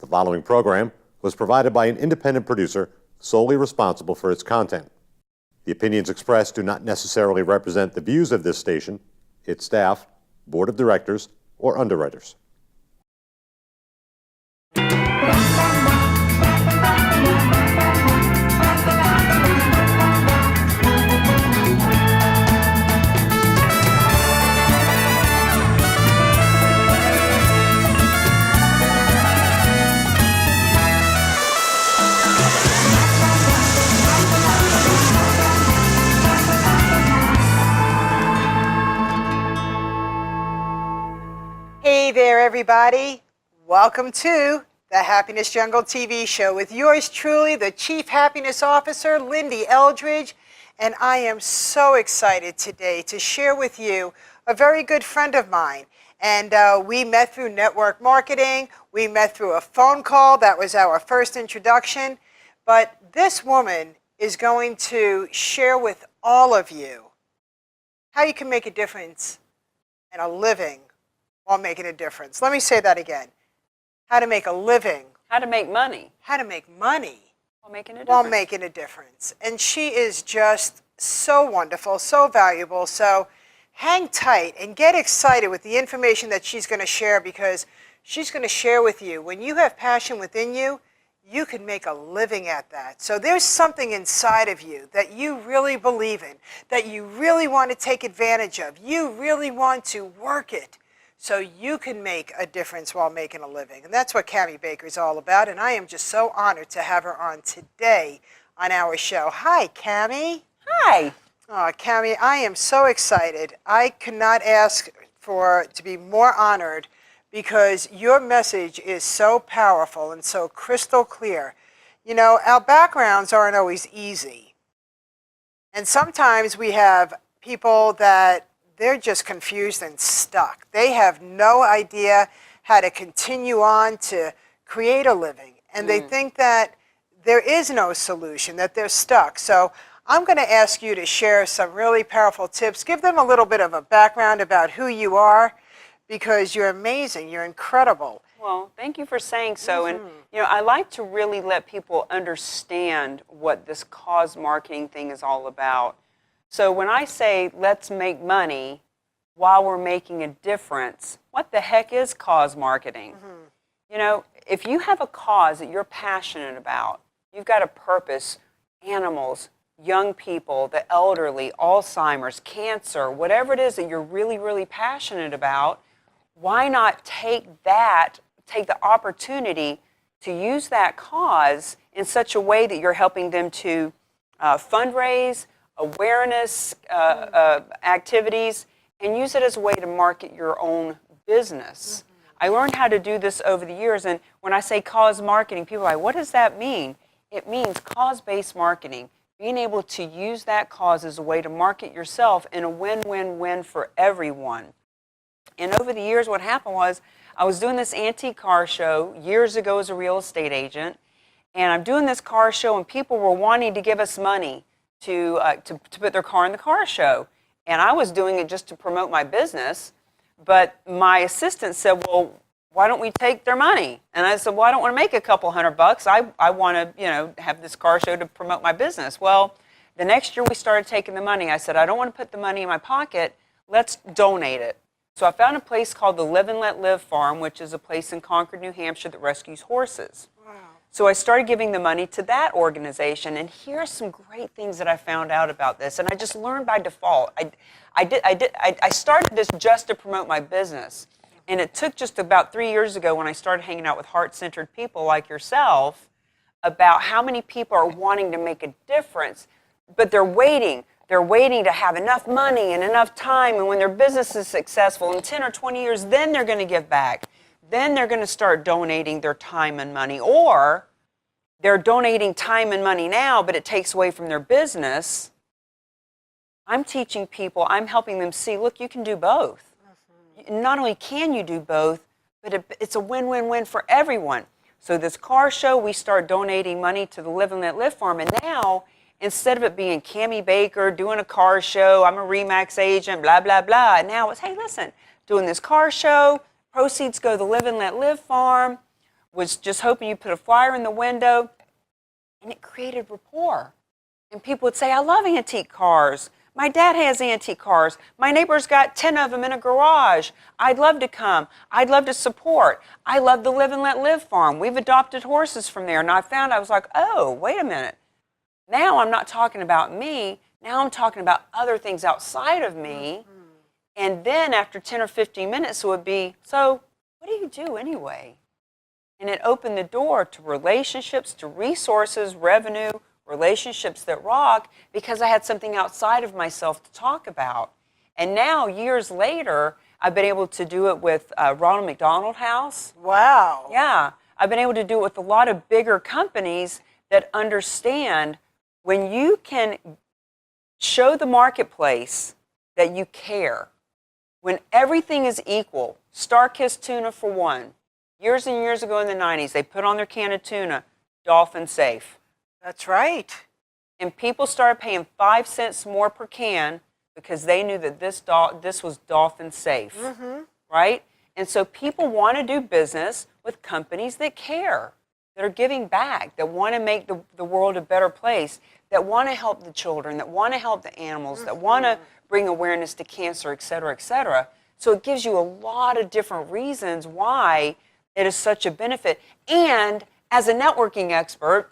The following program was provided by an independent producer solely responsible for its content. The opinions expressed do not necessarily represent the views of this station, its staff, board of directors, or underwriters. Hey there, everybody. Welcome to the Happiness Jungle TV show with yours truly, the Chief Happiness Officer, Lindy Eldridge. And I am so excited today to share with you a very good friend of mine. And we met through network marketing. We met through a phone call. That was our first introduction. But this woman is going to share with all of you how you can make a difference in a living while making a difference. Let me say that again. How to make a living. How to make money. How to make money. While making a difference. While making a difference. And she is just so wonderful, so valuable. So hang tight and get excited with the information that she's going to share, because she's going to share with you, when you have passion within you, you can make a living at that. So there's something inside of you that you really believe in, that you really want to take advantage of. You really want to work it so you can make a difference while making a living. And that's what Cami Baker is all about. And I am just so honored to have her on today on our show. Hi, Cami. Hi. Oh, Cami, I am so excited. I cannot ask to be more honored, because your message is so powerful and so crystal clear. You know, our backgrounds aren't always easy. And sometimes we have people that they're just confused and stuck. They have no idea how to continue on to create a living. And they think that there is no solution, that they're stuck. So I'm going to ask you to share some really powerful tips. Give them a little bit of a background about who you are, because you're amazing. You're incredible. Well, thank you for saying so. And, you know, I like to really let people understand what this cause marketing thing is all about. So when I say let's make money while we're making a difference, what the heck is cause marketing? You know, if you have a cause that you're passionate about, you've got a purpose, animals, young people, the elderly, Alzheimer's, cancer, whatever it is that you're really, really passionate about, why not take the opportunity to use that cause in such a way that you're helping them to fundraise, awareness activities, and use it as a way to market your own business. I learned how to do this over the years, and when I say cause marketing, people are like, what does that mean? It means cause-based marketing, being able to use that cause as a way to market yourself in a win-win-win for everyone. And over the years, what happened was, I was doing this antique car show years ago as a real estate agent, and I'm doing this car show, and people were wanting to give us money to put their car in the car show. And I was doing it just to promote my business, but my assistant said, well, why don't we take their money? And I said, well, I don't want to make a couple $100. I want to, you know, have this car show to promote my business. Well, the next year we started taking the money. I said, I don't want to put the money in my pocket. Let's donate it. So I found a place called the Live and Let Live Farm, which is a place in Concord, New Hampshire that rescues horses. Wow. So I started giving the money to that organization, and here are some great things that I found out about this, and I just learned by default. I started this just to promote my business, and it took just about 3 years ago when I started hanging out with heart-centered people like yourself about how many people are wanting to make a difference, but they're waiting. They're waiting to have enough money and enough time, and when their business is successful in 10 or 20 years, then they're going to give back. Then they're going to start donating their time and money, or they're donating time and money now, but it takes away from their business. I'm teaching people, I'm helping them see, look, you can do both. Not only can you do both, but it's a win-win-win for everyone. So this car show, we start donating money to the Live and Let Live Farm, and now, instead of it being Cami Baker doing a car show, I'm a RE/MAX agent, blah, blah, blah, and now it's, hey, listen, doing this car show, proceeds go to the Live and Let Live Farm. was just hoping you put a flyer in the window, and it created rapport. And people would say, I love antique cars. My dad has antique cars. My neighbor's got 10 of them in a garage. I'd love to come. I'd love to support. I love the Live and Let Live farm. We've adopted horses from there. And I was like, oh, wait a minute. Now I'm not talking about me. Now I'm talking about other things outside of me. And then after 10 or 15 minutes, it would be, so what do you do anyway? And it opened the door to relationships, to resources, revenue, relationships that rock, because I had something outside of myself to talk about. And now, years later, I've been able to do it with Ronald McDonald House. Wow. Yeah, I've been able to do it with a lot of bigger companies that understand when you can show the marketplace that you care, when everything is equal. Starkist Tuna, for one. Years and years ago in the 90s, they put on their can of tuna, dolphin safe. That's right. And people started paying 5 cents more per can because they knew that this was dolphin safe, right? And so people want to do business with companies that care, that are giving back, that want to make the world a better place, that want to help the children, that want to help the animals, that want to bring awareness to cancer, et cetera, et cetera. So it gives you a lot of different reasons why it is such a benefit. And as a networking expert,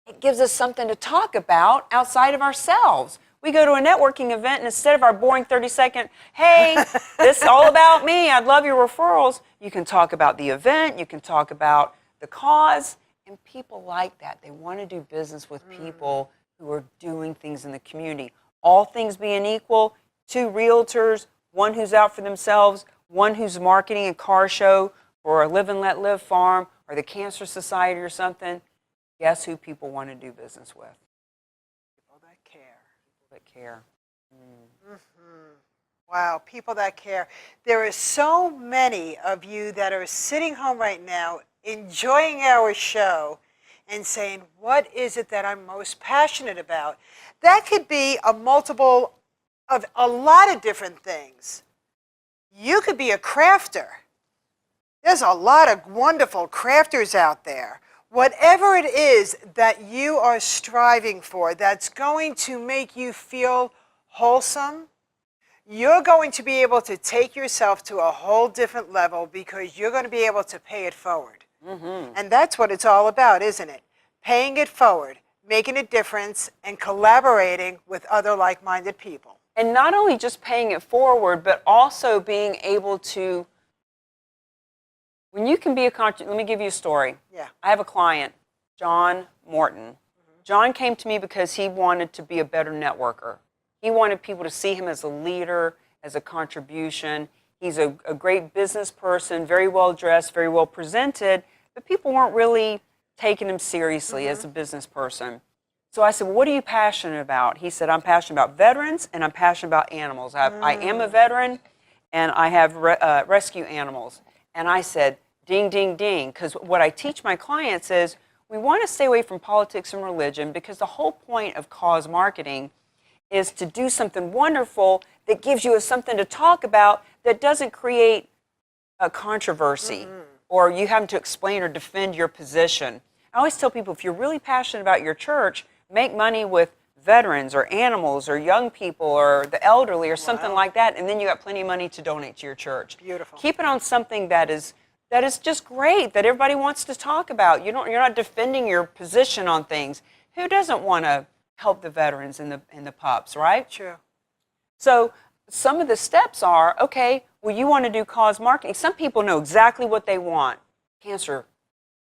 it gives us something to talk about outside of ourselves. We go to a networking event, and instead of our boring 30-second, hey, this is all about me, I'd love your referrals, you can talk about the event, you can talk about the cause, and people like that. They want to do business with people who are doing things in the community. All things being equal, 2 realtors, one who's out for themselves, one who's marketing a car show for a Live and Let Live farm or the Cancer Society or something. Guess who people want to do business with? People that care. People that care. Wow, people that care. There are so many of you that are sitting home right now enjoying our show and saying, what is it that I'm most passionate about? That could be a multiple of a lot of different things. You could be a crafter. There's a lot of wonderful crafters out there. Whatever it is that you are striving for that's going to make you feel wholesome, you're going to be able to take yourself to a whole different level because you're going to be able to pay it forward. And that's what it's all about, isn't it? Paying it forward, making a difference, and collaborating with other like-minded people. And not only just paying it forward, but also being able to, when you can be a let me give you a story. Yeah. I have a client, John Morton. John came to me because he wanted to be a better networker. He wanted people to see him as a leader, as a contribution. He's a great business person, very well dressed, very well presented, but people weren't really taking him seriously as a business person. So I said, well, what are you passionate about? He said, I'm passionate about veterans and I'm passionate about animals. I am a veteran and I have rescue animals. And I said, ding, ding, ding, because what I teach my clients is we want to stay away from politics and religion because the whole point of cause marketing is to do something wonderful that gives you something to talk about that doesn't create a controversy or you having to explain or defend your position. I always tell people, if you're really passionate about your church, make money with veterans or animals or young people or the elderly or something like that, and then you got plenty of money to donate to your church. Beautiful. Keep it on something that is just great, that everybody wants to talk about. You're not defending your position on things. Who doesn't want to help the veterans and the pups, right? True. So some of the steps are, okay, well, you want to do cause marketing. Some people know exactly what they want. Cancer,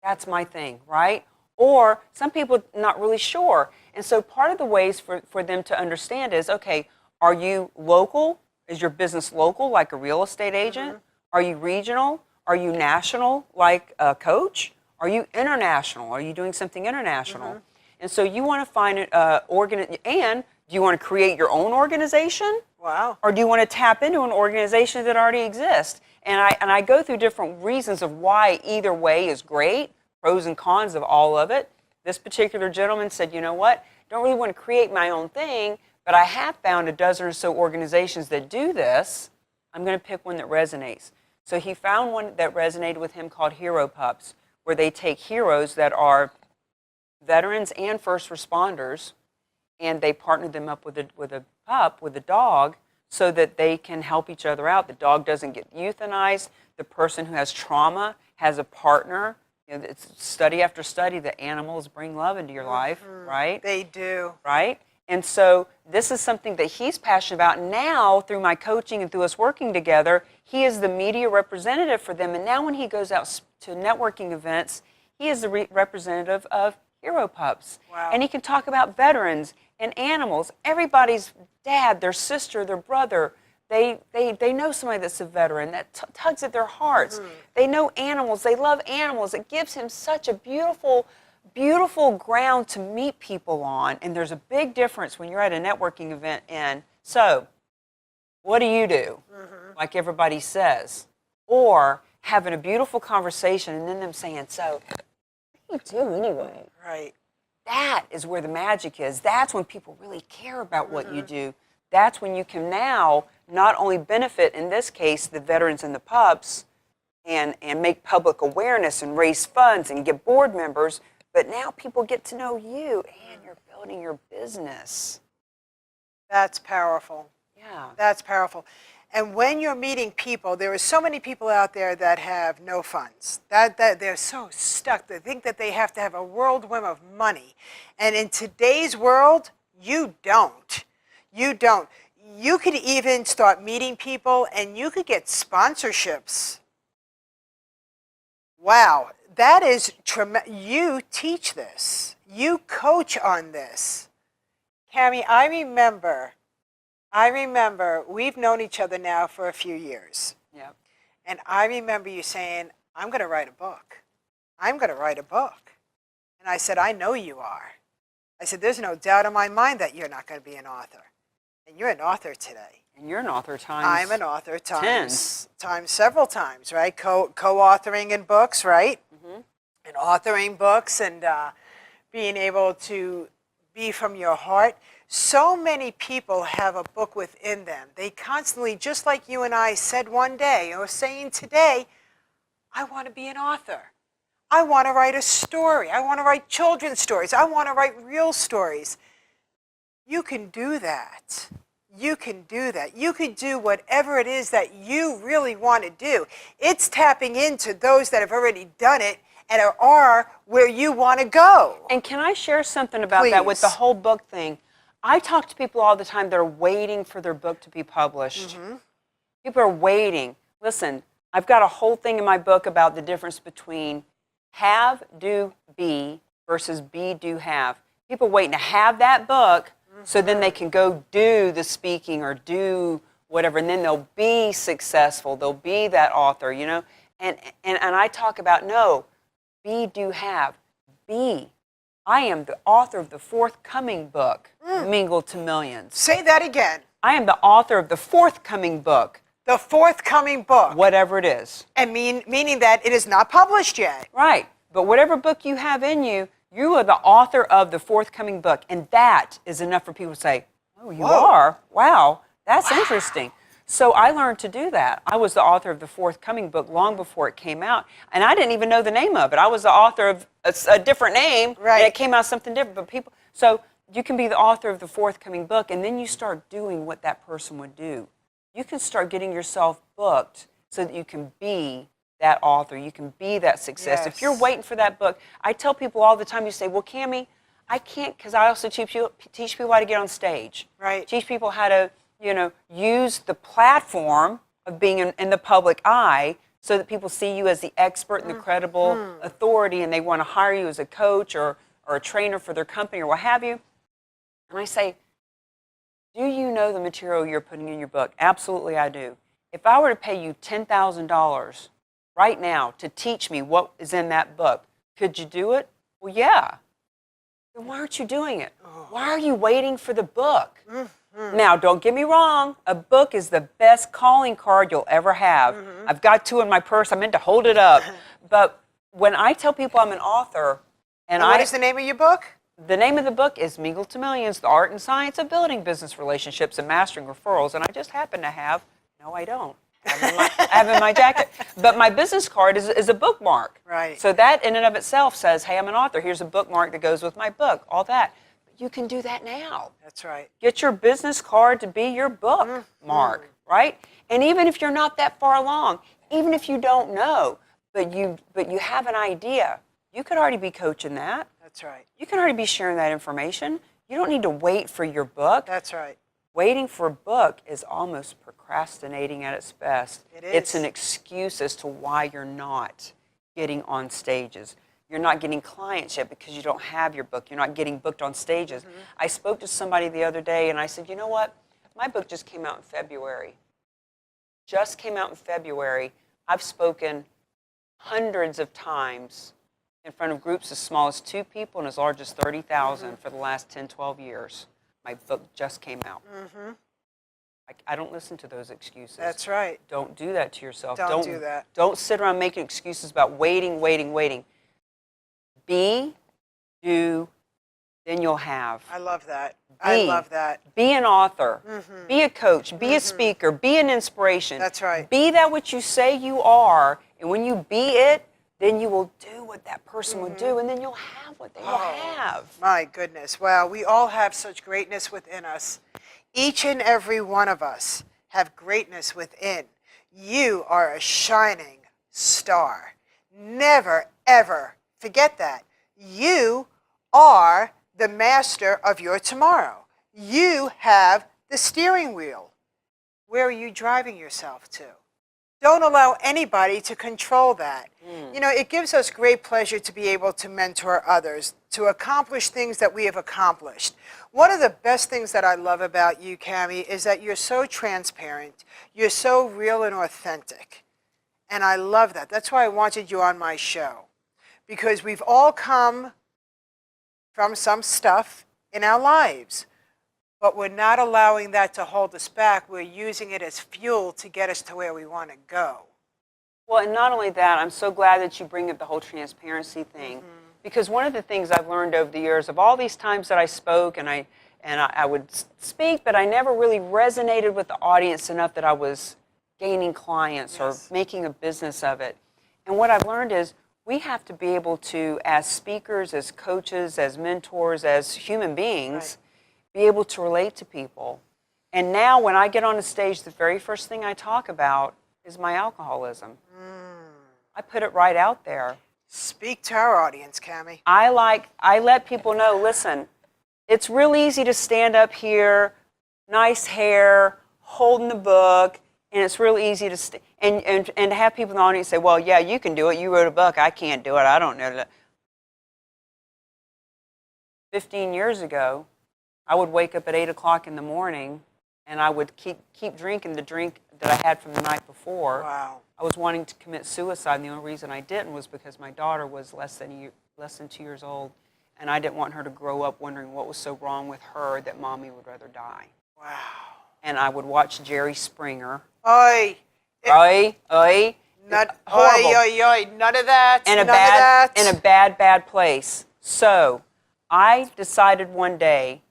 that's my thing, right? Or some people not really sure. And so part of the ways for them to understand is, okay, are you local? Is your business local, like a real estate agent? Are you regional? Are you national, like a coach? Are you international? Are you doing something international? And so you want to find and do you want to create your own organization? Wow. Or do you want to tap into an organization that already exists? And I go through different reasons of why either way is great, pros and cons of all of it. This particular gentleman said, you know what, don't really want to create my own thing, but I have found a dozen or so organizations that do this. I'm going to pick one that resonates. So he found one that resonated with him called Hero Pups, where they take heroes that are veterans and first responders, and they partner them up with a dog, so that they can help each other out. The dog doesn't get euthanized. The person who has trauma has a partner. You know, it's study after study that animals bring love into your life, right? They do. Right? And so this is something that he's passionate about. Now, through my coaching and through us working together, he is the media representative for them. And now when he goes out to networking events, he is the representative of Hero Pups. Wow. And he can talk about veterans and animals. Everybody's dad, their sister, their brother, they know somebody that's a veteran. That tugs at their hearts. They know animals. They love animals. It gives him such a beautiful ground to meet people on. And there's a big difference when you're at a networking event. And so, what do you do? Like everybody says. Or having a beautiful conversation and then them saying, so, what do you do anyway? Right. That is where the magic is. That's when people really care about what you do. That's when you can now not only benefit, in this case, the veterans and the pups, and make public awareness and raise funds and get board members, but now people get to know you and you're building your business. That's powerful. Yeah. That's powerful. And when you're meeting people, there are so many people out there that have no funds. That they're so stuck. They think that they have to have a whirlwind of money. And in today's world, you don't. You don't. You could even start meeting people and you could get sponsorships. Wow, that is tremendous. You teach this. You coach on this. Cammie, I remember we've known each other now for a few years. Yep. And I remember you saying, I'm going to write a book. I'm going to write a book. And I said, I know you are. I said, there's no doubt in my mind that you're not going to be an author. And you're an author today. And you're an author times. I'm an author times several times, right? Co-authoring in books, right? And authoring books and being able to be from your heart. So many people have a book within them. They constantly, just like you and I said one day, or saying today, I want to be an author. I want to write a story. I want to write children's stories. I want to write real stories. You can do that. You can do that. You can do whatever it is that you really want to do. It's tapping into those that have already done it and are where you want to go. And can I share something about that with the Please. whole book thing? I talk to people all the time that are waiting for their book to be published. People are waiting. Listen, I've got a whole thing in my book about the difference between have, do, be versus be, do, have. People waiting to have that book so then they can go do the speaking or do whatever, and then they'll be successful. They'll be that author, you know? And I talk about, no, be, do, have. Be. I am the author of the forthcoming book, Mingle to Millions. Say that again. I am the author of the forthcoming book, The forthcoming book. whatever it is. And meaning that it is not published yet. Right. But whatever book you have in you, you are the author of the forthcoming book. And that is enough for people to say, oh, you are? Wow, that's interesting. So I learned to do that. I was the author of the forthcoming book long before it came out. And I didn't even know the name of it. I was the author of a different name. Right. And it came out something different. But people, so you can be the author of the forthcoming book, and then you start doing what that person would do. You can start getting yourself booked so that you can be that author. You can be that success. Yes. If you're waiting for that book, I tell people all the time, you say, well, Cammie, I can't, because I also teach people how to get on stage. Right. Teach people how to, you know, use the platform of being in the public eye so that people see you as the expert and the credible authority, and they want to hire you as a coach or a trainer for their company or what have you. And I say, do you know the material you're putting in your book? Absolutely, I do. If I were to pay you $10,000 right now to teach me what is in that book, could you do it? Well, yeah. Then why aren't you doing it? Why are you waiting for the book? Now, don't get me wrong. A book is the best calling card you'll ever have. I've got two in my purse. I meant to hold it up. But when I tell people I'm an author, And what is the name of your book? The name of the book is Mingle to Millions, The Art and Science of Building Business Relationships and Mastering Referrals. And I just happen to have, no, I don't. I have in my jacket. But my business card is a bookmark. Right. So that in and of itself says, hey, I'm an author. Here's a bookmark that goes with my book, all that. But you can do that now. That's right. Get your business card to be your bookmark, right? And even if you're not that far along, even if you don't know, but you have an idea, you could already be coaching that. That's right. You can already be sharing that information. You don't need to wait for your book. That's right. Waiting for a book is almost procrastinating at its best. It is. It's an excuse as to why you're not getting on stages. You're not getting clients yet because you don't have your book. You're not getting booked on stages. I spoke to somebody the other day and I said, you know what? My book just came out in February. Just came out in February. I've spoken hundreds of times in front of groups as small as 2 people and as large as 30,000 for the last 10, 12 years. My book just came out. I don't listen to those excuses. That's right. Don't do that to yourself. Don't do that. Don't sit around making excuses about waiting. Be, do, then you'll have. I love that. I love that. Be an author. Be a coach. Be a speaker. Be an inspiration. That's right. Be that what you say you are, and when you be it, then you will do what that person would do, and then you'll have what they will have. My goodness. Wow. We all have such greatness within us. Each and every one of us have greatness within. You are a shining star. Never, ever forget that. You are the master of your tomorrow. You have the steering wheel. Where are you driving yourself to? Don't allow anybody to control that. You know, it gives us great pleasure to be able to mentor others, to accomplish things that we have accomplished. One of the best things that I love about you, Cammie, is that you're so transparent. You're so real and authentic. And I love that. That's why I wanted you on my show. Because we've all come from some stuff in our lives. But we're not allowing that to hold us back. We're using it as fuel to get us to where we want to go. Well, and not only that, I'm so glad that you bring up the whole transparency thing. Because one of the things I've learned over the years of all these times that I spoke and I would speak, but I never really resonated with the audience enough that I was gaining clients or making a business of it. And what I've learned is we have to be able to, as speakers, as coaches, as mentors, as human beings, be able to relate to people. And now when I get on a stage, the very first thing I talk about is my alcoholism. I put it right out there. Speak to our audience, Cammie. I let people know, listen, it's real easy to stand up here, nice hair, holding the book, and it's real easy to and to have people in the audience say, well, yeah, you can do it. You wrote a book. I can't do it. I don't know that. 15 years ago, I would wake up at 8 o'clock in the morning, and I would keep drinking the drink that I had from the night before. Wow. I was wanting to commit suicide, and the only reason I didn't was because my daughter was less than 2 years old, and I didn't want her to grow up wondering what was so wrong with her that Mommy would rather die. Wow. And I would watch Jerry Springer. Oi. Horrible. None of that. In a None of that. bad place. So I decided one day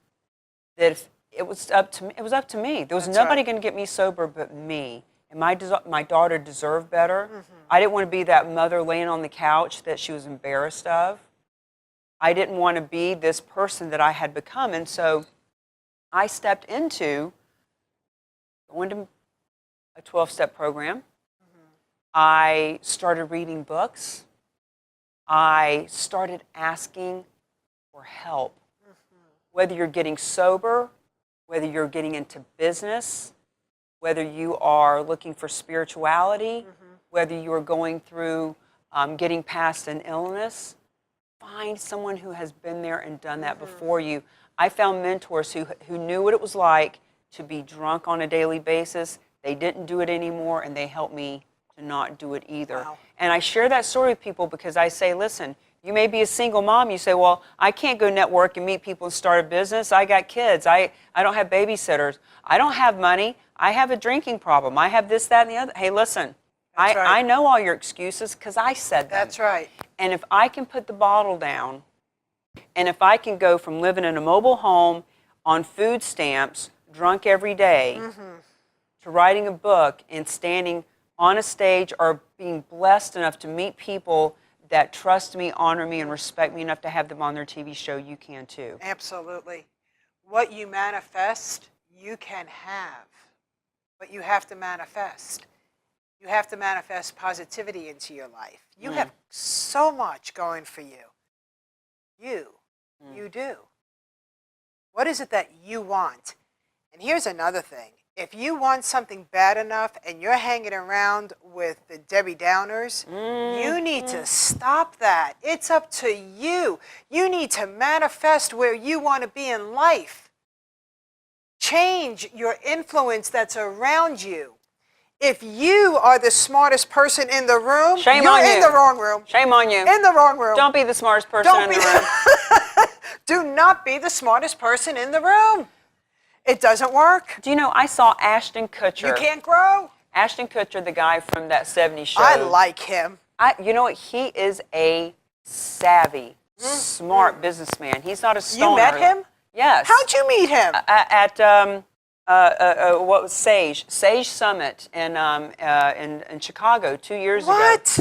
that if it was up to me. There was That's nobody right. going to get me sober but me. And my daughter deserved better. I didn't want to be that mother laying on the couch that she was embarrassed of. I didn't want to be this person that I had become. And so I stepped into going to a 12-step program. I started reading books. I started asking for help. Whether you're getting sober, whether you're getting into business, whether you are looking for spirituality, whether you are going through getting past an illness, find someone who has been there and done that before you. I found mentors who knew what it was like to be drunk on a daily basis. They didn't do it anymore, and they helped me to not do it either. Wow. And I share that story with people because I say, listen, you may be a single mom. You say, well, I can't go network and meet people and start a business. I got kids. I don't have babysitters. I don't have money. I have a drinking problem. I have this, that, and the other. Hey, listen, That's right. I know all your excuses because I said them. That's right. And if I can put the bottle down, and if I can go from living in a mobile home on food stamps, drunk every day, to writing a book and standing on a stage or being blessed enough to meet people that trust me, honor me, and respect me enough to have them on their TV show, you can too. Absolutely. What you manifest, you can have. But you have to manifest. You have to manifest positivity into your life. You have so much going for you. You do. What is it that you want? And here's another thing. If you want something bad enough and you're hanging around with the Debbie Downers, you need to stop that. It's up to you. You need to manifest where you want to be in life. Change your influence that's around you. If you are the smartest person in the room, Shame you're on in you. the wrong room. Shame on you. In the wrong room. Don't be the smartest person in the room. Do not be the smartest person in the room. It doesn't work. Do you know, I saw Ashton Kutcher. You can't grow. Ashton Kutcher, the guy from that 70s show. I like him. You know what? He is a savvy, smart businessman. He's not a stoner. You met him? Yes. How'd you meet him? At what was Sage Summit in Chicago 2 years ago. What?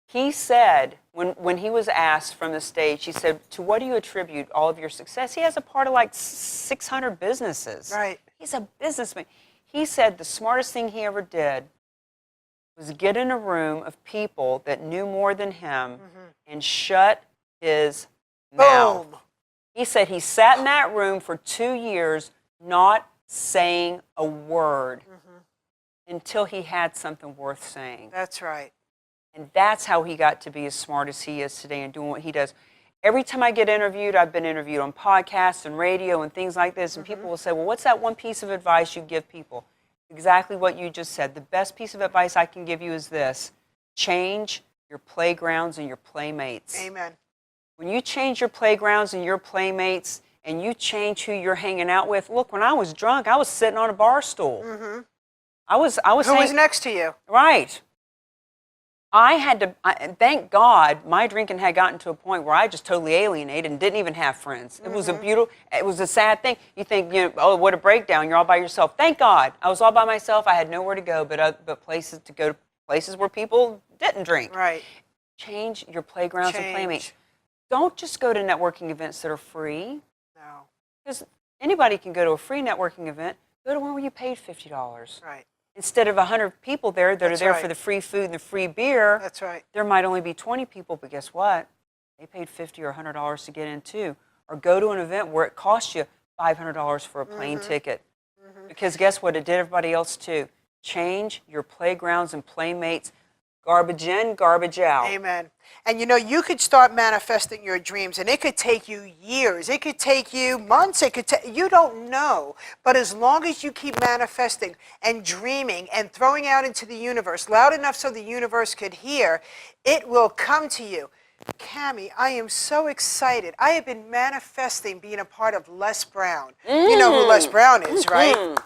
He said, when he was asked from the stage, he said, to what do you attribute all of your success? He has a part of like 600 businesses. Right. He's a businessman. He said the smartest thing he ever did was get in a room of people that knew more than him and shut his mouth. Boom. He said he sat in that room for 2 years not saying a word until he had something worth saying. That's right. And that's how he got to be as smart as he is today and doing what he does. Every time I get interviewed, I've been interviewed on podcasts and radio and things like this, and people will say, well, what's that one piece of advice you give people? Exactly what you just said. The best piece of advice I can give you is this: change your playgrounds and your playmates. Amen. When you change your playgrounds and your playmates, and you change who you're hanging out with. Look, when I was drunk, I was sitting on a bar stool. I was Who was next to you? Right. I had to, thank God, my drinking had gotten to a point where I just totally alienated and didn't even have friends. It was it was a sad thing. You think, oh, what a breakdown, you're all by yourself. Thank God, I was all by myself. I had nowhere to go but places to go, places where people didn't drink. Right. Change your playgrounds and playmates. Don't just go to networking events that are free. No. Because anybody can go to a free networking event. Go to one where you paid $50. Right. Instead of 100 people there that are there for the free food and the free beer, That's right. there might only be 20 people, but guess what? They paid $50 or $100 to get in too. Or go to an event where it costs you $500 for a plane ticket. Because guess what? It did everybody else too. Change your playgrounds and playmates. Garbage in, garbage out. Amen. And you could start manifesting your dreams, and it could take you years. It could take you months. It could take, you don't know. But as long as you keep manifesting and dreaming and throwing out into the universe loud enough so the universe could hear, it will come to you. Cammie, I am so excited. I have been manifesting being a part of Les Brown. You know who Les Brown is, right?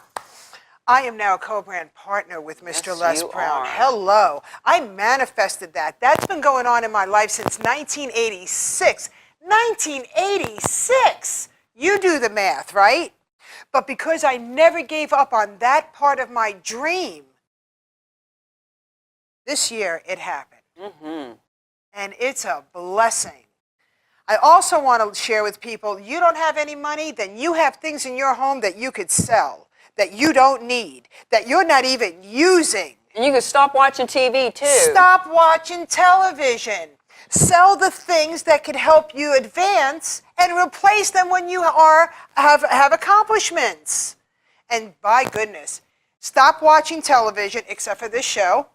I am now a co-brand partner with Mr. Yes, Les you Brown. are. Hello. I manifested that. That's been going on in my life since 1986. 1986! You do the math, right? But because I never gave up on that part of my dream, this year it happened. And it's a blessing. I also want to share with people, you don't have any money, then you have things in your home that you could sell, that you don't need, that you're not even using. And you can stop watching TV too. Stop watching television. Sell the things that could help you advance and replace them when you have accomplishments. And by goodness, stop watching television, except for this show.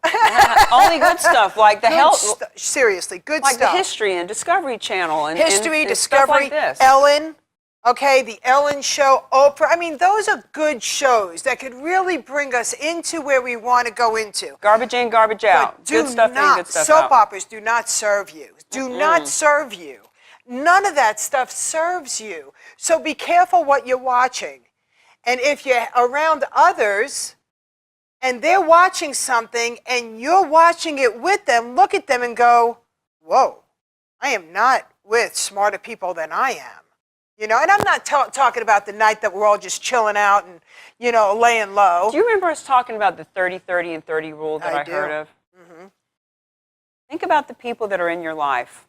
Only good stuff like the health, seriously, good like stuff. the History and Discovery Channel and History, and Discovery, stuff like this. Ellen. Okay, the Ellen Show, Oprah. I mean, those are good shows that could really bring us into where we want to go into. Garbage in, garbage out. But do Good stuff in, not, good stuff soap out. operas do not serve you. Do not serve you. None of that stuff serves you. So be careful what you're watching. And if you're around others and they're watching something and you're watching it with them, look at them and go, whoa, I am not with smarter people than I am. You know, and I'm not talking about the night that we're all just chilling out and, you know, laying low. Do you remember us talking about the 30, 30, and 30 rule that I do. heard of? Think about the people that are in your life.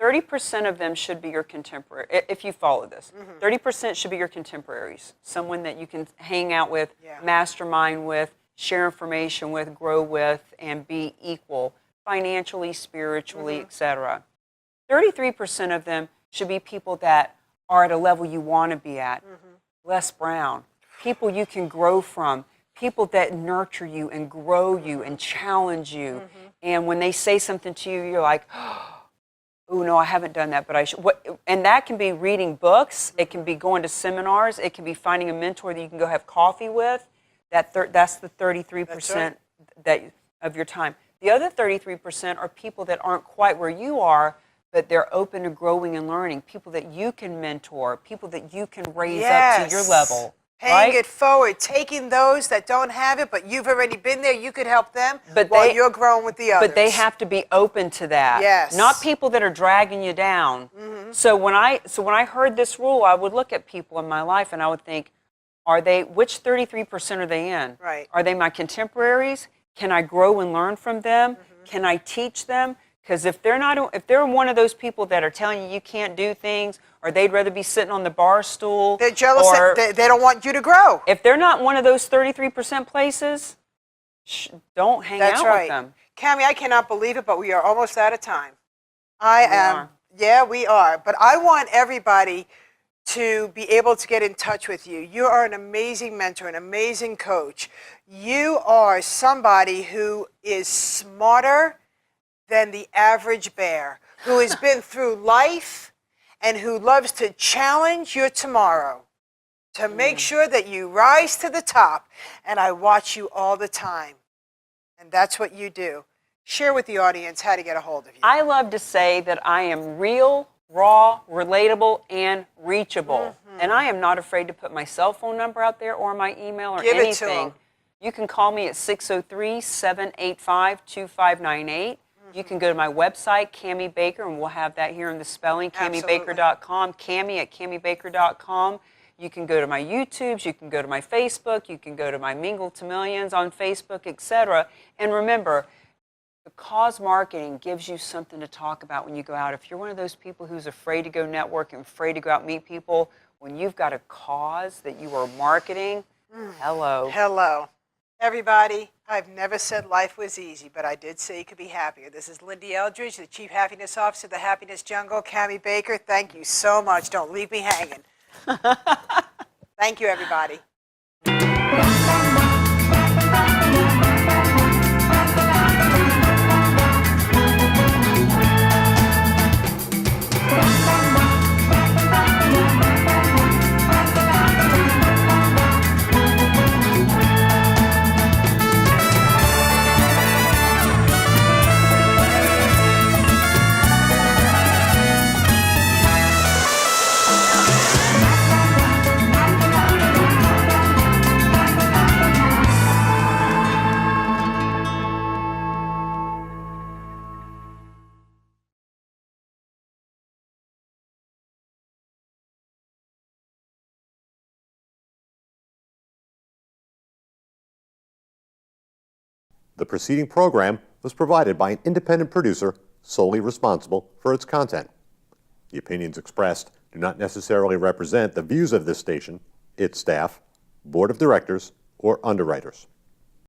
30% of them should be your contemporary, if you follow this. 30% should be your contemporaries, someone that you can hang out with, mastermind with, share information with, grow with, and be equal financially, spiritually, etc. 33% of them should be people that are at a level you want to be at. Les Brown, people you can grow from, people that nurture you and grow you and challenge you. And when they say something to you, you're like, oh, no, I haven't done that, but I should. And that can be reading books. It can be going to seminars. It can be finding a mentor that you can go have coffee with. That's the 33% of your time. The other 33% are people that aren't quite where you are, but they're open to growing and learning, people that you can mentor, people that you can raise up to your level. Paying it forward, taking those that don't have it, but you've already been there, you could help them while you're growing with the others. But they have to be open to that. Yes. Not people that are dragging you down. So when I heard this rule, I would look at people in my life and I would think, which 33% are they in? Right. Are they my contemporaries? Can I grow and learn from them? Can I teach them? Because if they're one of those people that are telling you you can't do things, or they'd rather be sitting on the bar stool, they're jealous. They don't want you to grow. If they're not one of those 33% places, don't hang out with them. Cammie, I cannot believe it, but we are almost out of time. Yeah, we are. But I want everybody to be able to get in touch with you. You are an amazing mentor, an amazing coach. You are somebody who is smarter than the average bear, who has been through life and who loves to challenge your tomorrow to make sure that you rise to the top. And I watch you all the time. And that's what you do. Share with the audience how to get a hold of you. I love to say that I am real, raw, relatable, and reachable. And I am not afraid to put my cell phone number out there or my email or Give it to anything. 'em. You can call me at 603-785-2598. You can go to my website, Cammie Baker, and we'll have that here in the spelling, CammieBaker.com, Cammie@CammieBaker.com. You can go to my YouTubes, you can go to my Facebook, you can go to my Mingle to Millions on Facebook, etc. And remember, the cause marketing gives you something to talk about when you go out. If you're one of those people who's afraid to go network and afraid to go out and meet people, when you've got a cause that you are marketing, hello. Hello. Everybody, I've never said life was easy, but I did say you could be happier. This is Lindy Eldridge, the Chief Happiness Officer of the Happiness Jungle. Cammie Baker, thank you so much. Don't leave me hanging. Thank you, everybody. The preceding program was provided by an independent producer solely responsible for its content. The opinions expressed do not necessarily represent the views of this station, its staff, board of directors, or underwriters.